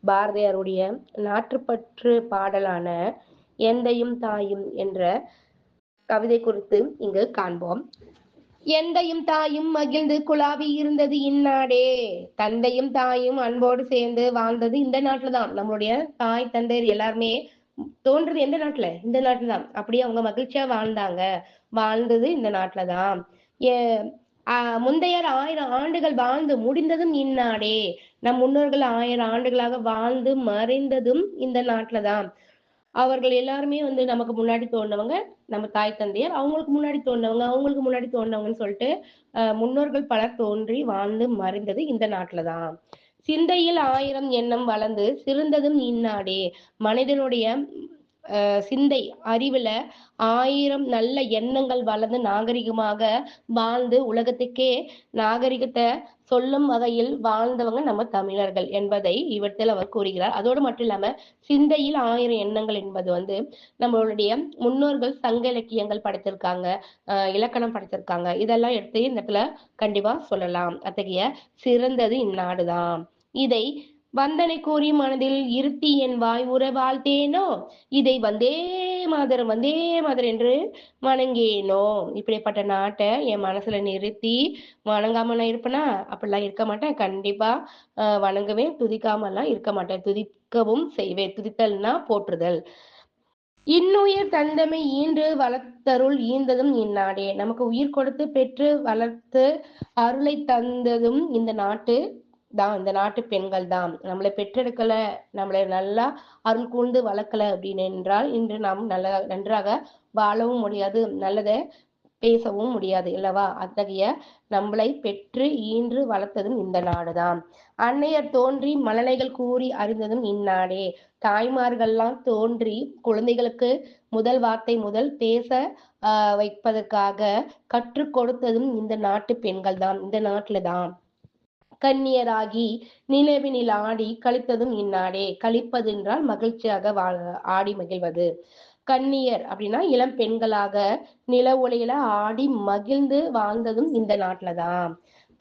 பாரதியாருடைய நாட்டுப்பற்று பாடலான எந்தையும் தாயும் என்ற கவிதை குறித்து இங்கு காண்போம். எந்தையும் தாயும் மகிழ்ந்து குழாவி இருந்தது இந்நாடே, தந்தையும் தாயும் அன்போடு சேர்ந்து வாழ்ந்தது இந்த நாட்டுலதான். நம்மளுடைய தாய் தந்தையர் எல்லாருமே தோன்றது எந்த நாட்டுல? இந்த நாட்டுலதான். அப்படியே அவங்க மகிழ்ச்சியா வாழ்ந்தது இந்த நாட்டுலதான். முந்தையர் 1000 ஆண்டுகள் வாழ்ந்து முடிந்ததும் இந்நாடே, நம் முன்னோர்கள் 1000 ஆண்டுகளாக வாழ்ந்து மறைந்ததும் இந்த நாட்டுலதான். அவர்கள் எல்லாருமே நமக்கு முன்னாடி தோன்றவங்க நம்ம தாய் தந்தையர், அவங்களுக்கு முன்னாடி தோன்றவங்கன்னு சொல்லிட்டு முன்னோர்கள் பலர் தோன்றி வாழ்ந்து மறைந்தது இந்த நாட்டுலதான். சிந்தையில் 1000 எண்ணம் வளர்ந்து சிறந்ததும் இந்நாடே, மனிதனுடைய சிந்தை அறிவுல 1000 நல்ல எண்ணங்கள் வளர்ந்து நாகரிகமாக வாழ்ந்து உலகத்துக்கே நாகரிகத்தை சொல்லும் வகையில் வாழ்ந்தவங்க நம்ம தமிழர்கள் என்பதை இவற்றில் அவர் கூறுகிறார். அதோடு மட்டும் இல்லாம சிந்தையில் 1000 எண்ணங்கள் என்பது நம்மளுடைய முன்னோர்கள் சங்க இலக்கியங்கள் படைத்திருக்காங்க, இலக்கணம் படைத்திருக்காங்க. இதெல்லாம் எடுத்து இந்த இடத்துல கண்டிப்பா சொல்லலாம். அத்தகைய சிறந்தது இந்நாடுதான். இதை வந்தனை கூறி மனதில் இருத்தி என் வாய் உற வாழ்த்தேனோ, இதை வந்தே மாதரம் என்று வணங்கேனோ. இப்படிப்பட்ட நாட்டை என் மனசுல நிறுத்தி வணங்காம நான் இருப்பேனா? அப்படிலாம் இருக்க மாட்டேன். கண்டிப்பா வணங்குவேன், துதிக்காமலாம் இருக்க மாட்டேன். துதிக்கவும் செய்வேன். துதித்தல்னா போற்றுதல். இன்னுயிர் தந்தமை ஈன்று வளர்த்தருள் ஈந்ததும் இந்நாடே, நமக்கு உயிர் கொடுத்து பெற்று வளர்த்து அருளை தந்ததும் இந்த நாட்டு தான், இந்த நாட்டு பெண்கள் தான். நம்மளை பெற்றெடுக்கல, நம்மளை நல்லா அருள் கூர்ந்து வளர்க்கல அப்படின்னு என்றால் இன்று நாம் நன்றாக வாழவும் முடியாது, நல்லதை பேசவும் முடியாது இல்லவா? அத்தகைய நம்மளை பெற்று ஈன்று வளர்த்ததும் இந்த நாடுதான். அன்னையர் தோன்றி மழலைகள் கூறி அறிந்ததும் இந்நாடே, தாய்மார்கள்லாம் தோன்றி குழந்தைகளுக்கு முதல் வார்த்தை முதல் பேச வைப்பதற்காக கற்றுக் கொடுத்ததும் இந்த நாட்டு பெண்கள் தான், இந்த நாட்டுல தான். கன்னியராகி நிலவினில் ஆடி கழித்ததும் இந்நாடே, கழிப்பது என்றால் மகிழ்ச்சியாக ஆடி மகிழ்வது. கன்னியர் அப்படின்னா இளம் பெண்களாக நில ஒளியில ஆடி மகிழ்ந்து வாழ்ந்ததும் இந்த நாட்டுலதான்.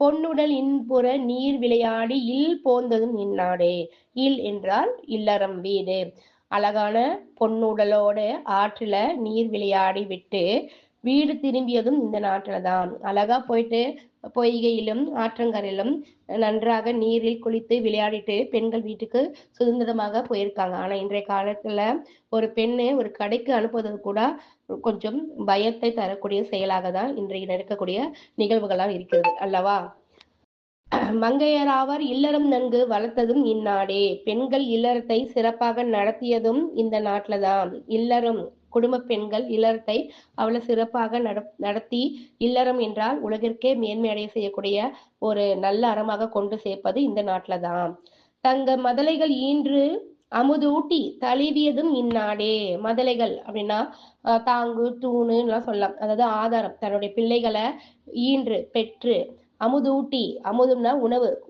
பொன்னுடல் இன்புற நீர் விளையாடி இல் போந்ததும் இந்நாடே. இல் என்றால் இல்லறம், வீடு. அழகான பொன்னுடலோட ஆற்றில நீர் விளையாடி விட்டு வீடு திரும்பியதும் இந்த நாட்டுலதான். அழகா போயிட்டு பொய்கையிலும் ஆற்றங்கரையிலும் நன்றாக நீரில் குளித்து விளையாடிட்டு பெண்கள் வீட்டுக்கு சுதந்திரமாக போயிருக்காங்க. ஆனா இன்றைய காலத்துல ஒரு பெண்ணு ஒரு கடைக்கு அனுப்புவது கூட கொஞ்சம் பயத்தை தரக்கூடிய செயலாக தான் இன்றைக்கு நடக்கக்கூடிய நிகழ்வுகளாக இருக்கிறது அல்லவா? மங்கையராவர் இல்லறம் நன்கு வளர்த்ததும் இந்நாடே, பெண்கள் இல்லறத்தை சிறப்பாக நடத்தியதும் இந்த நாட்டுலதான். இல்லறம் குடும்ப பெண்கள் இல்லறத்தை அவ்வளவு சிறப்பாக நடத்தி, இல்லறம் என்றால் உலகிற்கே மேன்மையடைய செய்யக்கூடிய ஒரு நல்ல அறமாக கொண்டு சேர்ப்பது இந்த நாட்டுலதான். தங்க மதலைகள் ஈன்று அமுதூட்டி தழுவியதும் இந்நாடே. மதலைகள் அப்படின்னா தாங்கு தூணு எல்லாம் சொல்லலாம், அதாவது ஆதாரம். தன்னுடைய பிள்ளைகளை ஈன்று பெற்று அமுதூட்டி, அமுதம்னா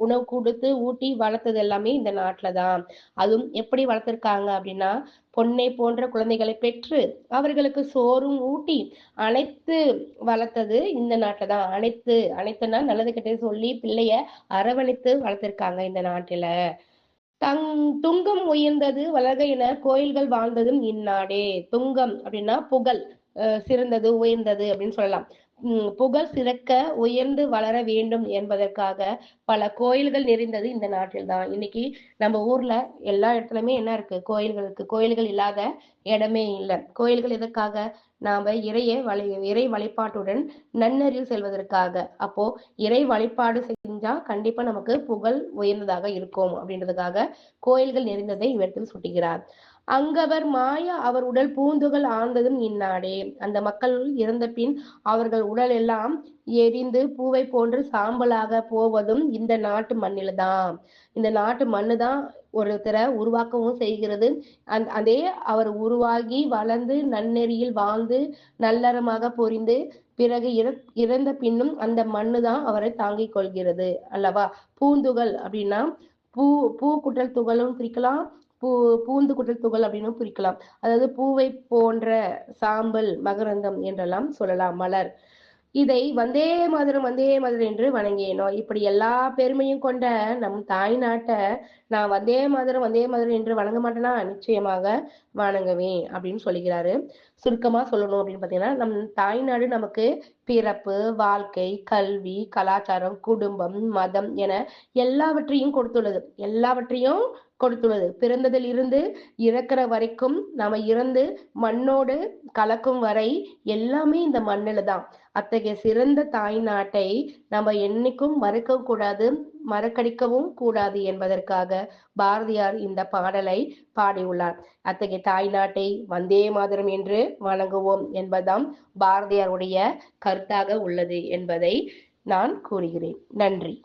உணவு கொடுத்து ஊட்டி வளர்த்தது எல்லாமே இந்த நாட்டுலதான். அதுவும் எப்படி வளர்த்திருக்காங்க அப்படின்னா பொன்னை போன்ற குழந்தைகளை பெற்று அவர்களுக்கு சோறும் ஊட்டி அனைத்து வளர்த்தது இந்த நாட்டுலதான். அனைத்துனா நல்லது கெட்டது சொல்லி பிள்ளைய அரவணைத்து வளர்த்திருக்காங்க இந்த நாட்டுல. துங்கம் உயர்ந்தது வளர்க என கோயில்கள் வாழ்ந்ததும் இந்நாடே. துங்கம் அப்படின்னா புகழ், சிறந்தது உயர்ந்தது அப்படின்னு சொல்லலாம். புகழ் சிறக்க உயர்ந்து வளர வேண்டும் என்பதற்காக பல கோயில்கள் நிறைந்தது இந்த நாட்டில் தான். இன்னைக்கு நம்ம ஊர்ல எல்லா இடத்துலயுமே என்ன இருக்கு? கோயில்கள் இருக்கு. கோயில்கள் இல்லாத இடமே இல்லை. கோயில்கள் எதற்காக? நாம இறை வழிபாட்டுடன் நன்னறிவு செல்வதற்காக. அப்போ இறை வழிபாடு செஞ்சா கண்டிப்பா நமக்கு புகழ் உயர்ந்ததாக இருக்கும் அப்படின்றதுக்காக கோயில்கள் நிறைந்ததை இவற்றில் சுட்டுகிறார். அங்கவர் மாய அவர் உடல் பூந்துகள் ஆழ்ந்ததும் இந்நாடே, அந்த மக்கள் இறந்த பின் அவர்கள் உடல் எல்லாம் எரிந்து பூவை போன்று சாம்பலாக போவதும் இந்த நாட்டு மண்ணில்தான். இந்த நாட்டு மண்ணு தான் ஒருத்தரை உருவாக்கவும் செய்கிறது. அதே அவர் உருவாகி வளர்ந்து நன்னெறியில் வாழ்ந்து நல்லறமாக பொரிந்து பிறகு இறந்த பின்னும் அந்த மண்ணு தான் அவரை தாங்கிக் கொள்கிறது அல்லவா? பூந்துகள் அப்படின்னா பூ குட்டல் துகளும் பிரிக்கலாம், பூந்து குட்டல் துகள் அப்படின்னு பிரிக்கலாம். அதாவது பூவை போன்ற சாம்பல், மகரந்தம் என்றெல்லாம் சொல்லலாம். மலர் இதை வந்தே மாதரம் வந்தே மாதரம் என்று வணங்கினோம். இப்படி எல்லா பெருமையும் கொண்ட நம் தாய் நாட்டை நான் வந்தே மாதரம் என்று வணங்க மாட்டேனா? நிச்சயமாக வணங்குவேன் அப்படின்னு சொல்லிக்கிறாரு. சுருக்கமா சொல்லணும் அப்படின்னு பாத்தீங்கன்னா, நம் தாய்நாடு நமக்கு பிறப்பு, வாழ்க்கை, கல்வி, கலாச்சாரம், குடும்பம், மதம் என எல்லாவற்றையும் கொடுத்துள்ளது. எல்லாவற்றையும் கொடுத்துள்ளது. பிறந்ததில் இருந்து இறக்குற வரைக்கும், நாம இறந்து மண்ணோடு கலக்கும் வரை எல்லாமே இந்த மண்ணுல தான். அத்தகைய சிறந்த தாய் நாட்டை நம்ம என்னைக்கும் மறக்க கூடாது, மறக்கடிக்கவும் கூடாது என்பதற்காக பாரதியார் இந்த பாடலை பாடியுள்ளார். அத்தகைய தாய் நாட்டை வந்தே மாதரம் என்று வணங்குவோம் என்பதாம் பாரதியாருடைய கருத்தாக உள்ளது என்பதை நான் கூறுகிறேன். நன்றி.